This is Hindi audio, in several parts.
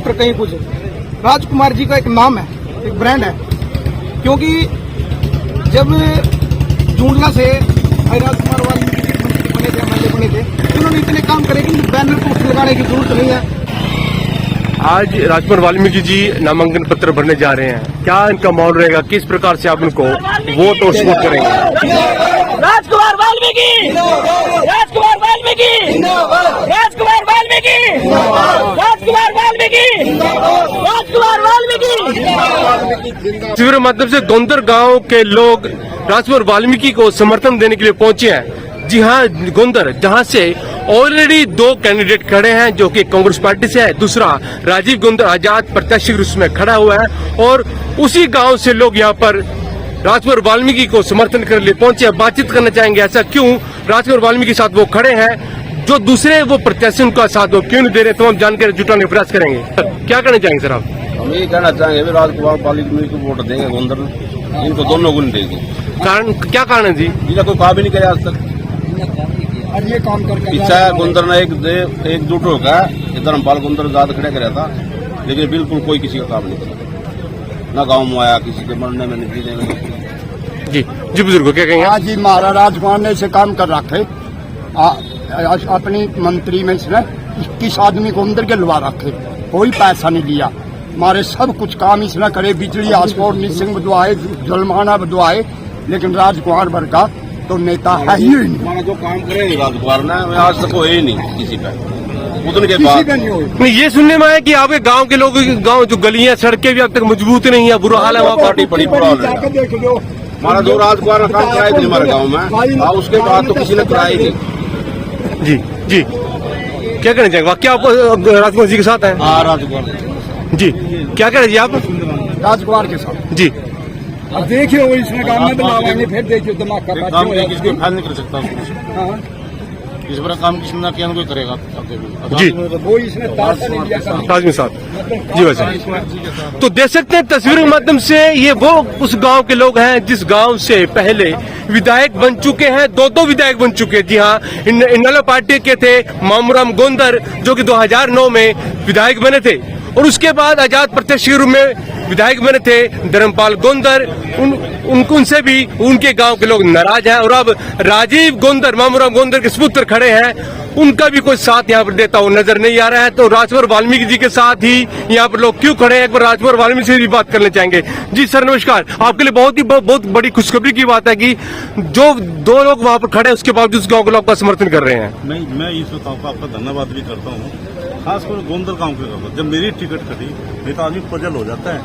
पुत्र कहीं कुछ। राजकुमार जी का एक नाम है, एक ब्रांड है, क्योंकि जब जूंडला से राजकुमार वाल्मीकि मंत्री बने थे, एमएलए बने थे, उन्होंने इतने काम करे कि बैनर पोस्टर लगाने की जरूरत नहीं है। आज राजकुमार वाल्मीकि जी नामांकन पत्र भरने जा रहे हैं, क्या इनका माहौल रहेगा, किस प्रकार से आप उनको वोट और सपोर्ट करेंगे? राजकुमार वाल्मीकि, राजकुमार वाल्मीकि, राजकुमार वाल्मीकि, राजकुमार वाल्मीकि, राजकुमार वाल्मीकि। शिविर के माध्यम से गोंदर गांव के लोग राजकुमार वाल्मीकि को समर्थन देने के लिए पहुंचे हैं। जी हाँ, गोंदर जहां से ऑलरेडी 2 कैंडिडेट खड़े हैं, जो कि कांग्रेस पार्टी से है, दूसरा राजीव गोंदर आजाद प्रत्याशी के रूप में खड़ा हुआ है, और उसी गांव से लोग यहां पर राजकुमार वाल्मीकि को समर्थन करने के लिए पहुंचे हैं। बातचीत करना चाहेंगे ऐसा क्यों, राजकुमार वाल्मीकि के साथ वो खड़े हैं, जो दूसरे वो प्रत्याशी उनका साथ वो क्यों नहीं दे रहे, तो हम जानकारी जुटाने का प्रयास करेंगे। क्या कहना चाहेंगे सर आप? हम ये कहना चाहेंगे राजकुमार वाल्मीकि को वोट देंगे गोंदर, इनको दोनों को नहीं देंगे। कारण क्या कारण है जी? इनका कोई काम ही नहीं किया आज तक। ये काम करके इच्छा है गोंदर ने एकजुट होकर धर्मपाल गोंदर आजाद खड़े कराया था, लेकिन बिल्कुल कोई किसी का काम नहीं किया, ना गाँव में आया, किसी के मरने में नहीं, जीने में नहीं। जी जी बुजुर्गो क्या कहेंगे? आज ही महाराज राजकुमार ने इसे काम कर रखे, अपनी मंत्री में इसने 21 आदमी को अंदर के लवा रखे, कोई पैसा नहीं लिया, हमारे सब कुछ काम इसने करे, बिजली हासपोर्ट निसिंग बदवाए, जलमाना बदवाए, लेकिन राजकुमार वर्ग का तो नेता है ही नहीं। जो काम करे राजकुमार ने आज तक हो ही नहीं किसी पे, उतने के बाद नहीं, ये सुनने में आया कि आपके गांव के लोग, गांव जो गलियां सड़कें भी अब तक मजबूत नहीं है, बुरा हाल है वहाँ पार्टी बड़ी बुरा हाल है। हमारा जो राजकुमार ने काम कराया थी हमारे गाँव में, उसके बाद तो किसी ने कराई नहीं। जी जी क्या कहना चाहेंगे? क्या आप राजकुमार जी के साथ हैं? हाँ, राजकुमार जी क्या कह रहे जी आप? राजकुमार के साथ जी अब देखिए, वो इसमें काम में बनावाएंगे, फिर देखिए दिमाग का काम किसी फैल नहीं कर सकता। इस बार काम किसी ने किया, कोई करेगा जी। वो इसने ताजमी साहब जी वैसे तो देख सकते हैं तस्वीर के माध्यम से, ये वो उस गांव के लोग हैं जिस गांव से पहले विधायक बन चुके हैं, 2 विधायक बन चुके हैं। जी हाँ, इनेलो पार्टी के थे मामूराम गोंदर, जो कि 2009 में विधायक बने थे, और उसके बाद आजाद प्रत्याशी के रूप में विधायक बने थे धर्मपाल गोंदर। उनसे भी उनके गांव के लोग नाराज हैं, और अब राजीव गोंदर, मामूराम गोंदर के सुपुत्र खड़े हैं, उनका भी कोई साथ यहाँ पर देता हुआ नजर नहीं आ रहा है। तो राजकुमार वाल्मीकि जी के साथ ही यहाँ पर लोग क्यों खड़े हैं, एक बार राजकुमार वाल्मीकि से भी बात करना चाहेंगे। जी सर नमस्कार, आपके लिए बहुत बड़ी खुशखबरी की बात है कि जो 2 लोग वहाँ पर खड़े हैं, उसके बावजूद उस गाँव के लोग आपका समर्थन कर रहे हैं। मैं इस बताऊँ का आपका धन्यवाद भी करता हूँ, खासकर गोंदर गांव के लोग। जब मेरी टिकट कटी, नहीं तो आदमी पजल हो जाता है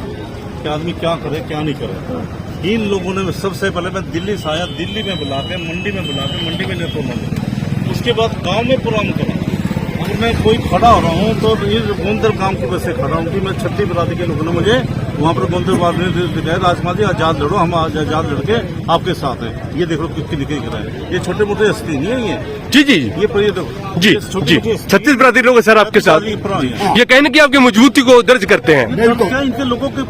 कि आदमी क्या करे क्या नहीं करे। इन लोगों ने सबसे पहले, मैं दिल्ली से आया, दिल्ली में बुलाते, मंडी में बुलाते, मंडी में नेतो मंदिर, उसके बाद गांव में प्रोग्राम करा। अगर मैं कोई खड़ा हो रहा हूँ तो इस गोंदर गांव की वजह से खड़ा हूँ कि मैं 36 बरादरी के लोगों ने मुझे वहाँ पर गोंदर दिखाया, राजकुमार जी आजाद लड़ो, हम आजाद लड़के आपके साथ हैं। ये देखो कितनी निकल रहा है, ये छोटे मोटे हस्ती नहीं है ये। जी जी ये पर ये देखो जी जी 36 बरादरी लोग सर आपके साथ, ये कहने की आपकी मजबूती को दर्ज करते हैं। क्या इनके लोगों के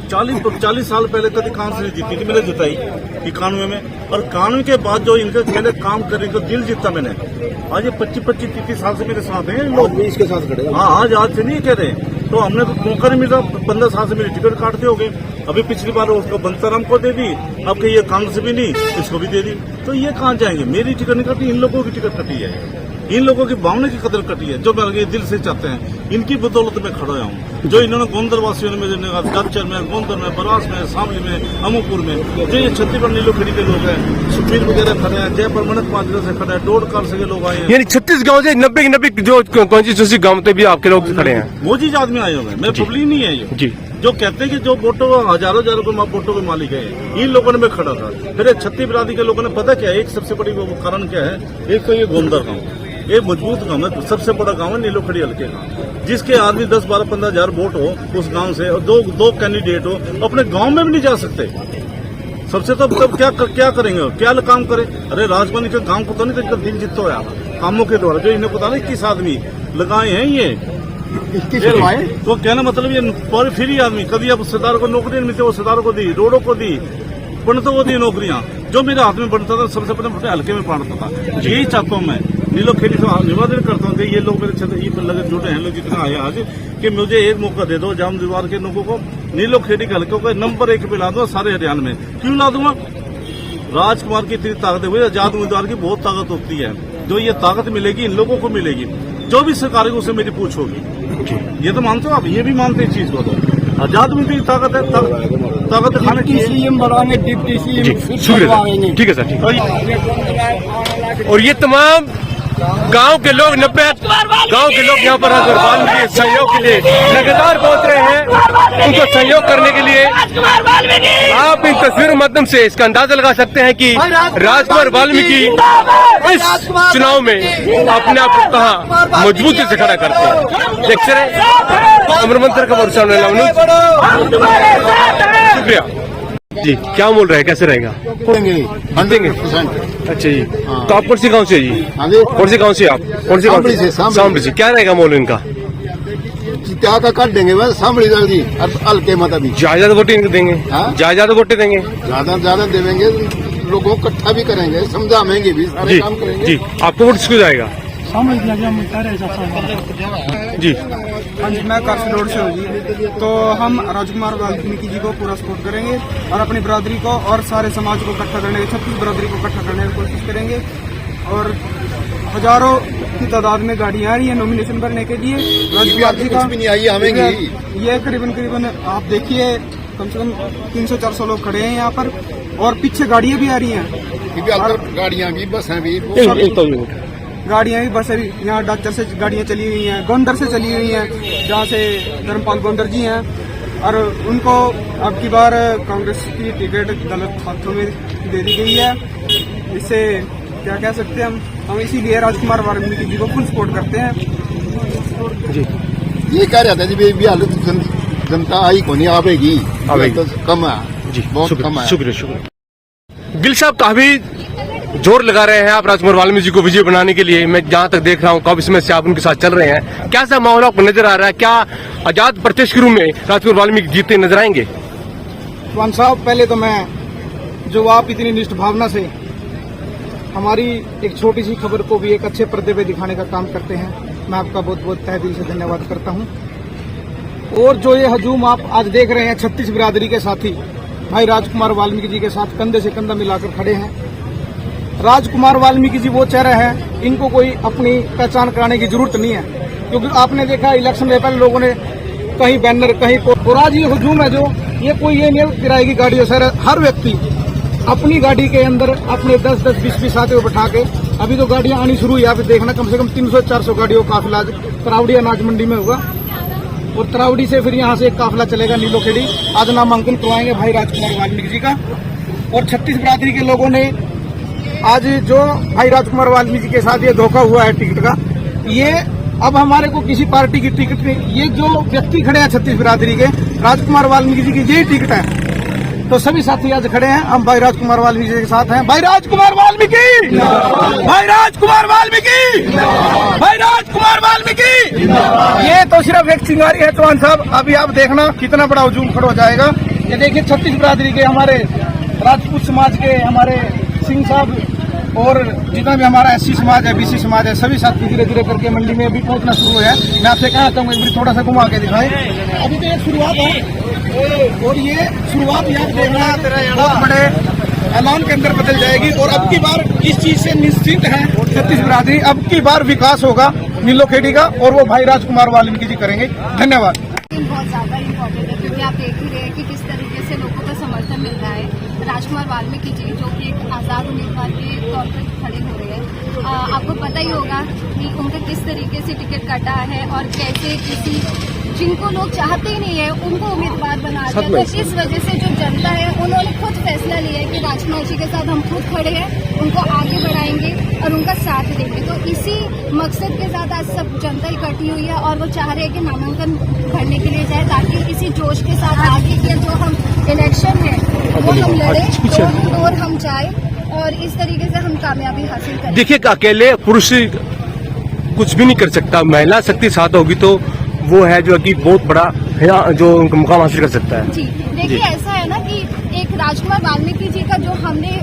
40 साल पहले कभी कांग्रेस जीती थी, मैंने जिताई 91 में, और कानून के बाद जो इनके पहले काम करने का दिल जीता मैंने। आज ये 25-30 साल से मेरे साथ हैं लोग, इसके साथ खड़े। हाँ, आज से नहीं कह रहे, तो हमने तो मौका नहीं मिला। 15 साल से मेरी टिकट काटते हो गए, अभी पिछली बार उसको बंसराम को दे दी, अब के ये कांग्रेस भी नहीं, इसको भी दे दी, तो ये कहाँ जाएंगे? मेरी टिकट नहीं कटी, इन लोगों की टिकट कटी है, इन लोगों की भावना की कदर कटी है, जो मैं दिल से चाहते हैं। इनकी बदौलत में खड़ा हूँ, जो इन्होंने गोंदर वासियों ने मेरे गलचर में, गोंदर में, बरास में, शामली में, अमूपुर में, जो ये छत्तीसगढ़ नीलोखेड़ी के लोग हैं, सुखबीर वगैरह खड़े हैं, जयपुर मनक पांचरा से खड़े हैं, डोडकार से लोग आए हैं, यानी 36 गाँव से 90 जो कॉन्स्टिट्यूंसी गाँव में भी आपके लोग खड़े हैं। वो चीज आदमी आए हुए हैं, मैं पब्लिक नहीं है ये जी, जो कहते हैं कि जो वोटों हजारों को वोटों के मालिक है, इन लोगों ने मैं खड़ा था। फिर 36 बरादरी के लोगों ने पता क्या है, एक सबसे बड़ी कारण क्या है, एक तो ये गोंदर गाँव, ये मजबूत गांव है, सबसे बड़ा गांव है नीलोखेड़ी हल्के का, जिसके आदमी 10-12-15 हजार वोट हो उस गांव से, और दो कैंडिडेट हो, अपने गांव में भी नहीं जा सकते। सबसे तो तब क्या करेंगे, क्या काम करे? अरे राजकुमार के गांव को तो नहीं, तो दिल जीतो है कामों के द्वारा, जो इन्हें पता नहीं 21 आदमी लगाए हैं ये, तो कहना मतलब ये पर फ्री आदमी, कभी अब सरदार को नौकरी नहीं मिलती, वो सरदार को दी, रोडों को दी, बनता वो दी नौकरियां, जो मेरे हाथ में बनता था सबसे पहले हल्के में पढ़ता था। यही चाहता हूँ मैं नीलोखेड़ी से निवेदन करता हूँ कि ये लोग मेरे छत लगे जुटे हैं लोग जितना आए आज कि मुझे एक मौका दे दो जाम दीवार के लोगों को नीलोखेड़ी के हल्कों को नंबर 1 पे ला दूंगा सारे हरियाणा में। क्यों ला दूंगा? राजकुमार की इतनी ताकत है, आजाद उम्मीदवार की बहुत ताकत होती है, जो ये ताकत मिलेगी इन लोगों को मिलेगी, जो भी सरकार उसे मेरी पूछ होगी। ये तो मानते हो आप, ये भी मानते हैं इस चीज को। तो आजाद उम्मीदवार की ताकत है, ताकत दिखाने की सीएम बढ़ाने डिप्टी सीएम शुक्रिया सर। ठीक है सर, ठीक है। और ये तमाम गांव के लोग 90 गांव के लोग यहाँ पर राजकुमार के सहयोग के लिए लगातार पहुंच रहे हैं, उनको सहयोग करने के लिए। आप इन तस्वीरों के माध्यम से इसका अंदाजा लगा सकते हैं कि राजकुमार वाल्मीकि इस चुनाव में अपने आप को कहाँ मजबूती से खड़ा करते हैं। देखते रहे अमर मंत्र का भरोसा। शुक्रिया जी। क्या बोल रहे हैं, कैसे रहेगा? देंगे 100%। अच्छा जी, तो आप कौन सी गाँव से जी? हाँ जी, कौन सी गाँव से आप? कौन सी सामड़ी से, सामड़ी से। क्या रहेगा मोल इनका? क्या का काट देंगे बस सामड़ी जी हल्के मत अभी ज्यादा वोटे इनको देंगे, हाँ? ज्यादा वोटे देंगे, ज्यादा देवेंगे, लोगों को इकट्ठा भी करेंगे, समझाएंगे भी, सारे जी काम करेंगे जी। आपको वोट किसको जाएगा जी? हाँ जी, मैं काफी रोड से हूँ जी। तो हम राजकुमार वाल्मीकि जी को पूरा सपोर्ट करेंगे और अपनी बरादरी को और सारे समाज को इकट्ठा करने की, 36 बरादरी को इकट्ठा करने की कोशिश करेंगे। और हजारों की तादाद में गाड़ियाँ आ रही हैं नॉमिनेशन भरने के लिए। राजकुमार जी का भी नहीं आई हमेंगे ये करीबन आप देखिए कम से कम 300-400 लोग खड़े हैं यहाँ पर, और पीछे गाड़ियाँ भी आ रही हैं, गाड़ियाँ भी बसें भी गाड़ियाँ भी बसें भी। यहाँ डॉक्टर से गाड़ियाँ चली हुई हैं, गोंदर से चली हुई हैं, जहाँ से धर्मपाल गोंदर जी हैं, और उनको अब की बार कांग्रेस की टिकट गलत हाथों में दे दी गई है। इससे क्या कह सकते हैं हम इसीलिए राजकुमार वाल्मीकि जी को फुल सपोर्ट करते हैं जी। ये कह रहा था जी बिहार जनता आई को नहीं आवेगी, तो कम है जी, बहुत कम है। शुक्रिया। गिल साहब काफी जोर लगा रहे हैं आप राजकुमार वाल्मीकि जी को विजय बनाने के लिए। मैं जहाँ तक देख रहा हूँ काफी समय से आप उनके साथ चल रहे हैं, कैसा माहौल आपको नजर आ रहा है? क्या आजाद प्रत्यक्ष के रूप में राजकुमार वाल्मीकि जीते नजर आएंगे? चौहान साहब, पहले तो मैं जो आप इतनी निष्ठ भावना से हमारी एक छोटी सी खबर को भी एक अच्छे पर्दे पे दिखाने का काम करते हैं, मैं आपका बहुत बहुत तहे दिल से धन्यवाद करता हूं। और जो ये हजूम आप आज देख रहे हैं 36 बिरादरी के साथी भाई राजकुमार वाल्मीकि जी के साथ कंधे से कंधा मिलाकर खड़े हैं। राजकुमार वाल्मीकि जी वो चेहरा है, इनको कोई अपनी पहचान कराने की जरूरत नहीं है, क्योंकि आपने देखा इलेक्शन में पहले लोगों ने कहीं बैनर कहीं और आज ये हजूम है जो ये कोई ये नहीं किराए की गाड़ी सर, हर व्यक्ति अपनी गाड़ी के अंदर अपने 10-10, 20-20 साथियों को बैठा के, अभी तो गाड़ियां आनी शुरू हुई, यहाँ पे देखना कम से कम 300-400 गाड़ियों का काफिला तरावड़ी अनाज मंडी में होगा, और तरावड़ी से फिर यहाँ से एक काफिला चलेगा नीलोखेड़ी। आज नामांकन करवाएंगे भाई राजकुमार वाल्मीकि जी का। और 36 बिरादरी के लोगों ने आज जो भाई राजकुमार वाल्मीकि जी के साथ ये धोखा हुआ है टिकट का, ये अब हमारे को किसी पार्टी की टिकट नहीं, ये जो व्यक्ति खड़े हैं 36 बिरादरी के, राजकुमार वाल्मीकि जी की यही टिकट है। तो सभी साथी आज खड़े हैं, हम भाई राजकुमार वाल्मीकि जी के साथ हैं। भाई राजकुमार वाल्मीकि, भाई राजकुमार वाल्मीकि, भाई राजकुमार वाल्मीकि। ये तो सिर्फ एक चिंगारी है चौहान साहब, अभी आप देखना कितना बड़ा हजूम खड़ा हो जाएगा। ये देखिए 36 बिरादरी के, हमारे राजपूत समाज के, हमारे सिंह साहब, और जितना भी हमारा एससी समाज है, बीसी समाज है, सभी साथी धीरे धीरे करके मंडी में अभी पहुंचना शुरू है। मैं आपसे कहना चाहूंगा एक बार थोड़ा सा घुमा के दिखाएं। अभी तो एक शुरुआत है, और ये शुरुआत याद देखना बहुत बड़े ऐलान के अंदर बदल जाएगी। और अब की बार इस चीज से निश्चित है 36 बिरादरी, अब की बार विकास होगा नीलोखेड़ी का, और वो भाई राजकुमार वाल्मीकि जी करेंगे। धन्यवाद। बहुत ज्यादा इम्पोर्टेंट है, क्योंकि आप देख ही रहे हैं कि किस तरीके से लोगों का समर्थन मिल रहा है। राजकुमार वाल्मीकि जी जो कि एक आज़ाद उम्मीदवार के तौर पर खड़े हो रहे हैं, आपको पता ही होगा कि उनका किस तरीके से टिकट कटा है और कैसे किसी जिनको लोग चाहते ही नहीं है उनको उम्मीदवार बना दिया। तो इस वजह से जो जनता है उन्होंने खुद फैसला लिया है कि राजकुमार जी के साथ हम खुद खड़े हैं, उनको आगे बढ़ाएंगे और उनका साथ देंगे। तो इसी मकसद के साथ आज सब जनता इकट्ठी हुई है और वो चाह रहे हैं कि नामांकन भरने के लिए जाए, ताकि इसी जोश के साथ आगे के जो हम इलेक्शन है वो हम लड़े और हम जाए और इस तरीके से हम कामयाबी हासिल करें। देखिए, अकेले पुरुष कुछ भी नहीं कर सकता, महिला शक्ति साथ होगी तो वो है जो कि बहुत बड़ा जो मुकाम हासिल कर सकता है। जी देखिए, ऐसा है ना कि एक राजकुमार वाल्मीकि जी का जो हमने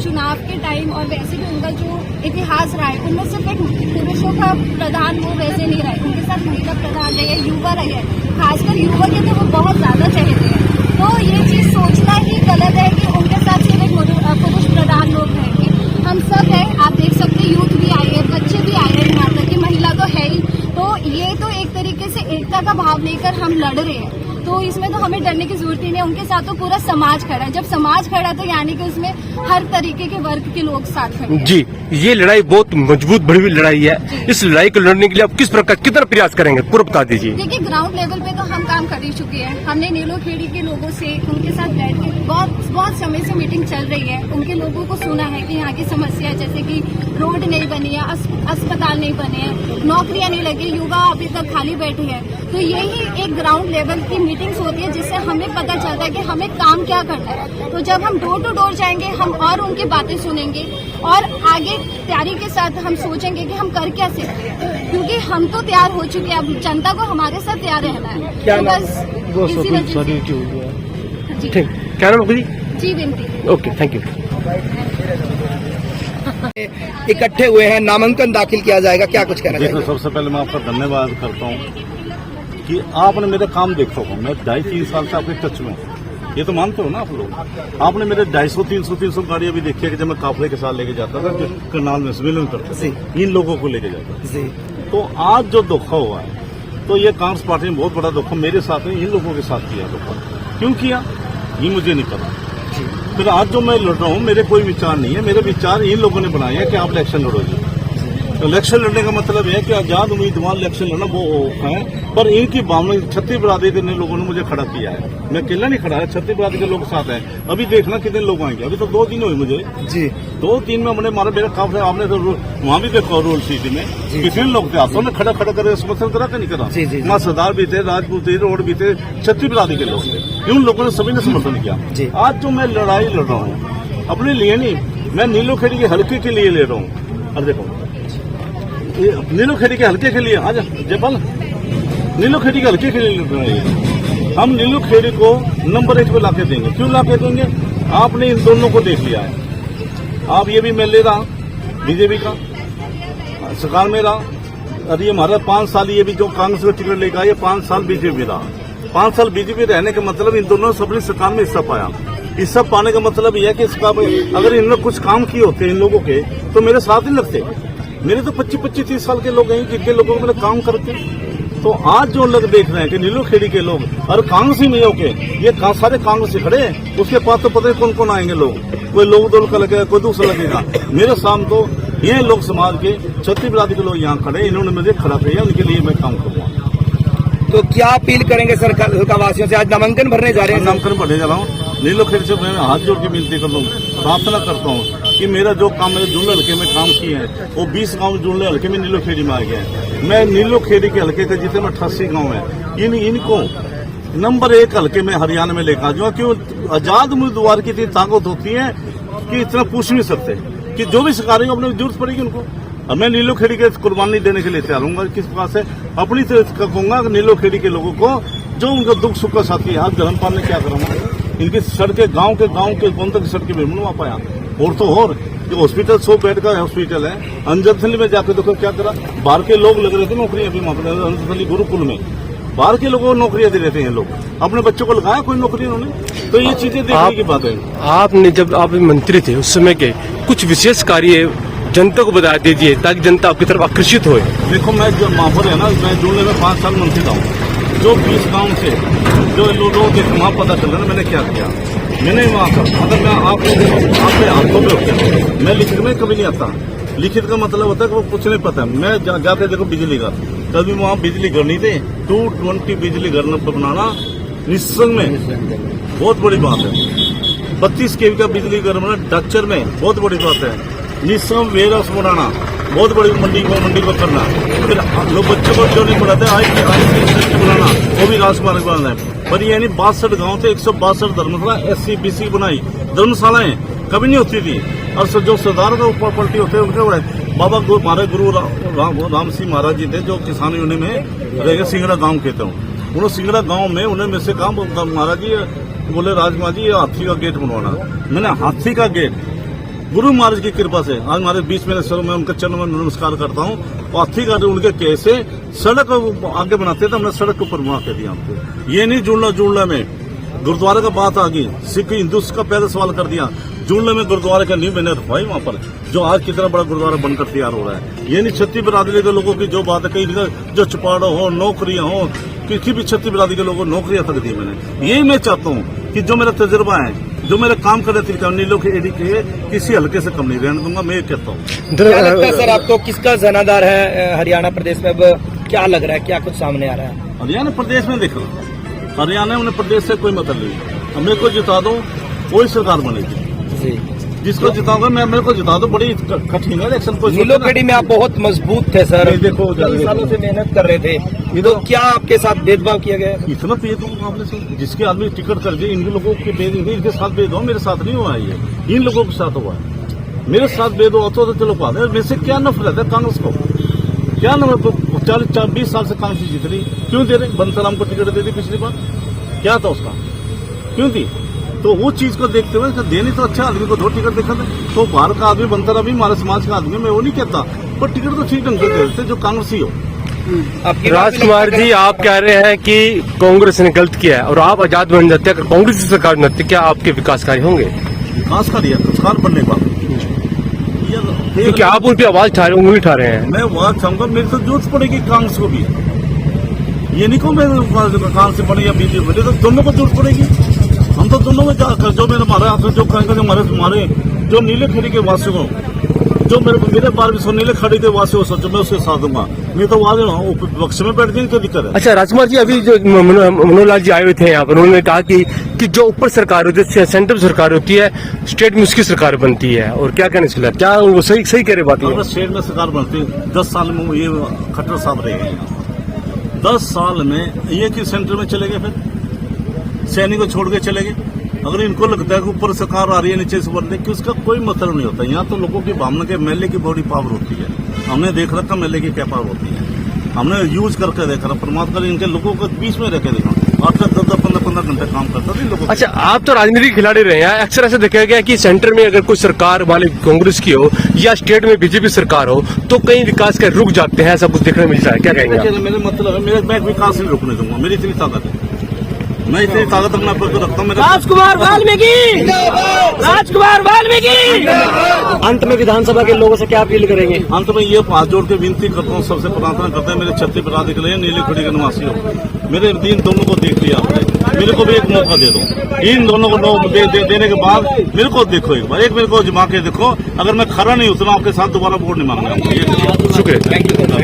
चुनाव के टाइम और वैसे भी उनका जो इतिहास रहा है, उनमें सिर्फ एक पुरुषों का प्रधान वो वैसे नहीं रहे, उनके साथ महिला प्रधान रहे हैं, युवा रहे हैं, खासकर युवा के तो वो बहुत ज्यादा चहेते हैं। तो ये चीज सोचना ही गलत है कि उनके साथ सिर्फ एक पुरुष प्रधान लोग रहेंगे। हम सब है, आप देख सकते हैं, यूथ भी आए हैं, बच्चे भी आए हैं, यहाँ तक कि महिला तो है ही। तो ये तो एक तरीके से एकता का भाव लेकर हम लड़ रहे हैं, तो इसमें तो हमें डरने की जरूरत ही नहीं है। उनके साथ तो पूरा समाज खड़ा है, जब समाज खड़ा है तो यानी कि उसमें हर तरीके के वर्ग के लोग साथ खड़े हैं। जी, ये लड़ाई बहुत मजबूत बड़ी हुई लड़ाई है। इस लड़ाई को लड़ने के लिए आप किस प्रकार कितना प्रयास करेंगे, पूरा बता दीजिए। देखिए, ग्राउंड लेवल पे तो हम काम कर ही चुके हैं। हमने नीलोखेड़ी के लोगों से, उनके साथ बैठ के बहुत समय से मीटिंग चल रही है। उनके लोगों को सुना है कि यहाँ की समस्या जैसे कि रोड नहीं बनी है, अस्पताल नहीं बने हैं, नौकरियां नहीं लगी, युवा अभी तक खाली बैठे हैं। तो यही एक ग्राउंड लेवल की मीटिंग्स होती है जिससे हमें पता चलता है कि हमें काम क्या करना है। तो जब हम डोर टू डोर जाएंगे, हम और उनकी बातें सुनेंगे और आगे तैयारी के साथ हम सोचेंगे कि हम कर क्या सकते हैं, क्योंकि हम तो तैयार हो चुके हैं। अब जनता को हमारे साथ तैयार रहना है। क्या तो नाम? बस इसी वजह से जी, ठीक, क्या नाम है जी विनती। Okay, thank you. इकट्ठे हुए हैं, नामांकन दाखिल किया जाएगा, क्या कुछ कहना देखो, चाहिए? सबसे पहले मैं आपका धन्यवाद करता हूँ कि आपने मेरे काम देखो हो। मैं 2.5-3 साल से आपके टच में हूँ, ये तो मानते हो ना आप लोग। आपने मेरे 250-300 गाड़ियां भी देखी है कि जब मैं काफले के साथ लेके जाता था, जो करनाल में सम्मेलन करते थे, इन लोगों को लेके जाता था। तो आज जो धोखा हुआ है, तो ये कांग्रेस पार्टी में बहुत बड़ा धोखा मेरे साथ है, इन लोगों के साथ किया धोखा। क्यों किया ये मुझे नहीं पता। फिर आज जो मैं लड़ रहा हूँ, मेरे कोई विचार नहीं है, मेरे विचार इन लोगों ने बनाए हैं कि आप इलेक्शन लड़ोगे। तो इलेक्शन लड़ने का मतलब है कि आजाद उम्मीदवार इलेक्शन लड़ना वो है, पर इनकी भावना छत्तीस बरादरी के लोगों ने मुझे खड़ा किया है। मैं अकेला नहीं खड़ा है, छत्तीस बरादरी के लोग साथ हैं। अभी देखना कितने लोग आएंगे। अभी तो 2 दिन हुए मुझे जी, 2 दिन में हमने मारा मेरा काफी। आपने तो वहाँ भी देखा रोड सिटी में कितने लोग थे, आपने खड़ा कर समर्थन करा कि नहीं करा? वहाँ सरदार भी थे, राजपूत थे, रोड भी थे, छत्तीस बरादरी के लोग थे। उन लोगों ने सभी ने समर्थन किया। आज जो मैं लड़ाई लड़ रहा हूँ अपने लिए नहीं, मैं नीलोखेड़ी के हल्के के लिए ले रहा हूँ। और देखो, नीलोखेड़ी के हल्के के लिए आज जयपाल नीलोखेड़ी के हल्के के लिए लड़ रहे हैं। हम नीलोखेड़ी को नंबर 1 पे लाके देंगे। क्यों लाके देंगे? आपने इन दोनों को देख लिया है। आप ये भी मैं ले रहा बीजेपी का सरकार में रहा, और ये हमारा 5 साल ये भी जो कांग्रेस का टिकट लेकर आया, 5 साल बीजेपी रहा। 5 साल बीजेपी रहने का मतलब इन दोनों सबने सरकार में हिस्सा पाया। हिस्सा पाने का मतलब यह है कि इसका अगर इन्होंने कुछ काम किए होते इन लोगों के तो मेरे साथ ही लगते। मेरे तो 25-30 साल के लोग हैं जिनके लोगों को मैंने काम करते। तो आज जो लोग देख रहे हैं कि नीलोखेड़ी के लोग और कांग्रेस ही में होके ये सारे कांग्रेस से खड़े हैं, उसके पास तो पता नहीं कौन कौन आएंगे लोग। कोई लोग दल का लगेगा, कोई दूसरा लगेगा। मेरे सामने तो ये लोग समाज के छत्तीस बरादरी के लोग यहाँ खड़े, इन्होंने मुझे खड़ा किया, उनके लिए मैं काम करूँगा। तो क्या अपील करेंगे सरकार वासियों से? आज नामांकन भरने जा रहे हैं। नामांकन भरने जा रहा हूँ। नीलोखेड़ी से मैं हाथ जोड़ के विनती कर लूँ, प्रार्थना करता हूँ कि मेरा जो काम मेरे जुड़ले हल्के में काम किए हैं वो 20 गांव जुड़ले हल्के में नीलोखेड़ी में आ गया है। मैं नीलोखेड़ी के हल्के के जितने 88 गांव हैं, इनको नंबर 1 हल्के में हरियाणा में लेकर आ जाऊंगा। क्यों? आजाद उम्मीदवार की इतनी ताकत होती है कि इतना पूछ नहीं सकते कि जो भी सरकारी अपने जरूरत पड़ेगी उनको। अब मैं नीलोखेड़ी के कुर्बानी देने के लिए तैयार हूँ। किस प्रकार से अपनी तरह कहूंगा नीलोखेड़ी के लोगों को जो उनका दुख सुख का साथी है। आज धर्मपाल ने क्या करा, इनकी सड़कें गांव के कौन तक सड़कें भी बनवा पाया। और तो और जो हॉस्पिटल 100 बेड का हॉस्पिटल है, अंजनथली में जाकर देखो क्या करा। बाहर के लोग लग रहे थे नौकरियां भी वहाँ पर अंजनथली गुरुकुल में, बाहर के लोगों को नौकरियां दे देते हैं लोग। अपने बच्चों को लगाया कोई नौकरी उन्होंने। तो ये चीजें देखने की बात है। आपने जब आप मंत्री थे उस समय के कुछ विशेष कार्य जनता को बता दीजिए ताकि जनता आपकी तरफ आकर्षित हो। देखो, मैं जब महापुर है ना, मैं जुड़ने में 5 साल मंत्री था। जो 20 गाँव से जो लोगों के वहाँ पता चल रहा है मैंने क्या किया। मैंने वहाँ का अगर मैं आपके हाथों में होता, मैं लिखित में कभी नहीं आता। लिखित का मतलब होता है कि वो कुछ नहीं पता। मैं जाके देखो बिजली घर, कभी वहाँ बिजली घर नहीं थे। 220 बिजली घर बनाना निसंग में बहुत बड़ी बात है। 32 kV का बिजली घर बनाना डक्चर में बहुत बड़ी बात है। निसंग वेयर हाउस बनाना बहुत बड़ी, मंडी को करना। फिर लोग बच्चों को जो नहीं पढ़ाते आई बनाना, वो भी राजकुमार बनाना है। पर ये नहीं 62 गाँव थे, 162 धर्मशाला SC BC बनाई धर्मशालाएं कभी नहीं होती थी। और जो सरदार का ऊपर पलटी होते हैं उनके बाबा हमारे गुरु राम सिंह महाराज जी थे, जो किसान यूनियन में रह गए, सिंगड़ा गाँव कहते हैं। उन्होंने सिंगड़ा गाँव में उन्हें में से कहा महाराज जी बोले राजकुमार जी ये हाथी का गेट बनवाना। मैंने हाथी का गेट गुरु महाराज की कृपा से आज हमारे बीच में सर मैं उनके चरणों में नमस्कार करता हूँ। हाथी का उनके कैसे सड़क आगे बनाते थे, हमने सड़क के ऊपर बना के दिया हमको। ये नहीं जुड़ना में गुरुद्वारे का बात आ गई, सिख हिंदू का पहले सवाल कर दिया। जुड़ने में गुरुद्वारे का नींव मैंने रखवाई वहाँ पर, जो आज कितना बड़ा गुरुद्वारा बनकर तैयार हो रहा है। ये नहीं छत्ती बिरादरी के लोगों की जो बात है, कहीं जो चुपाड़ा हो, नौकरियां हो, किसी भी छत्ती बिरादरी के लोगों को नौकरियां तक दी मैंने। यही मैं चाहता हूँ कि जो मेरा तजुर्बा है, जो मेरे काम कर रहे थे नीलों के एडी के किसी हल्के से कम नहीं रहने दूंगा, मैं ये कहता हूँ। क्या लगता है सर आपको, किसका जनाधार है हरियाणा प्रदेश में? अब क्या लग रहा है, क्या कुछ सामने आ रहा है? हरियाणा प्रदेश में देखो, हरियाणा में प्रदेश से कोई मतलब नहीं। मेरे को जिता दो वही सरकार बनेगी। जिसको जिताऊंगा मैं, मेरे को जिता दो, बड़ी कठिन है इलेक्शन। नीलो खेड़ी में आप बहुत मजबूत थे सर, देखो कई सालों से मेहनत कर रहे थे, तो क्या आपके साथ भेदभाव किया गया? इतना भेदभाव आपने से जिसके आदमी टिकट कर दिए, इन लोगों के भेद इनके साथ भेदभाव मेरे साथ नहीं हुआ है, ये इन लोगों के साथ हुआ है। मेरे साथ भेदभाव तो चलो बात है, वैसे क्या नफरत है कांग्रेस को? क्या नफरत? 40-20 साल से कांग्रेस जीत रही, क्यों दे रही? बंसराम को टिकट दे दी पिछली बार, क्या था उसका, क्यों दी? तो वो चीज को देखते हुए देनी तो अच्छा आदमी को दो टिकट देखा था। तो बाहर का आदमी बनता रहा भी हमारे समाज का आदमी, मैं वो नहीं कहता, पर टिकट तो ठीक ढंग से दे देते जो कांग्रेसी हो। राजकुमार जी, आप कह रहे हैं कि कांग्रेस ने गलत किया है और आप आजाद बन जाते हैं, अगर कांग्रेस की सरकार बनती, क्या आपके विकास कार्य होंगे? विकास कार्य सरकार बनने का, क्योंकि आप उन पर आवाज उठा रहे, उंगली उठा रहे हैं। मैं आवाज उठाऊंगा, मेरी तो जरूरत पड़ेगी कांग्रेस को भी। ये नहीं को मैं कांग्रेस से बने या बीजेपी बने, तो दोनों को जरूरत पड़ेगी। हम तो दोनों में जाकर जो मेरे हमारे हाथ में जो कहेंगे, हमारे जो नीले खड़ी के वासियों को, जो मेरे बार भी नीले खड़ी के वासियों को सोचो, मैं उसके साथ दूंगा। मैं तो वहां पक्ष में बैठ गई, क्या दिक्कत है? अच्छा राजकुमार जी, अभी जो मनोहर जी आए हुए थे यहाँ पर, उन्होंने कहा कि जो ऊपर सरकार होती है, सेंट्रल सरकार होती है, स्टेट में उसकी सरकार बनती है, और क्या कहने से क्या वो सही कह रहे बात? अगर स्टेट में सरकार बनती है, 10 साल में ये खट्टर साहब रह गए, 10 साल में ये कि सेंटर में चले गए, फिर सैनिक को छोड़ के चले गए। अगर इनको लगता है कि ऊपर सरकार आ रही है नीचे से बनने की, उसका कोई मतलब नहीं होता। यहाँ तो लोगों की भावना के मेले की बड़ी पावर होती है। हमने देख रखा मेले की क्या पावर होती है, हमने यूज करके देखा, परमात्मा इनके लोगों को बीच में रखे देखा, 8-10, 15 घंटे काम करता था लोगों। अच्छा, आप तो राजनीतिक खिलाड़ी रहे हैं, अक्सर ऐसा देखा गया कि सेंटर में अगर कोई सरकार वाले कांग्रेस की हो या स्टेट में बीजेपी सरकार हो, तो कई विकास के रुक जाते हैं, ऐसा कुछ देखने मिलता है, क्या कहेंगे? मेरे मतलब है, मैं विकास नहीं रुकने दूंगा, मेरी इतनी ताकत है, मैं इतनी ताकत अपने आप को रखता हूँ। राजकुमार वाल्मीकि, राजकुमार वाल्मीकि। अंत में विधानसभा के लोगों से क्या अपील करेंगे? अंत में ये हाथ जोड़ के विनती करता हूँ, सबसे प्रार्थना करते हैं, मेरे छत्ती बिरादरी के लिए, नीली खड़ी के निवासी हो, मेरे इन दोनों को देख लिया आपने, मेरे को भी एक मौका दे दो। इन दोनों को देने के बाद मेरे को देखो एक बार, एक मेरे को जमा के देखो, अगर मैं खरा नहीं उतना आपके साथ दोबारा वोट नहीं मांगूंगा। शुक्रिया।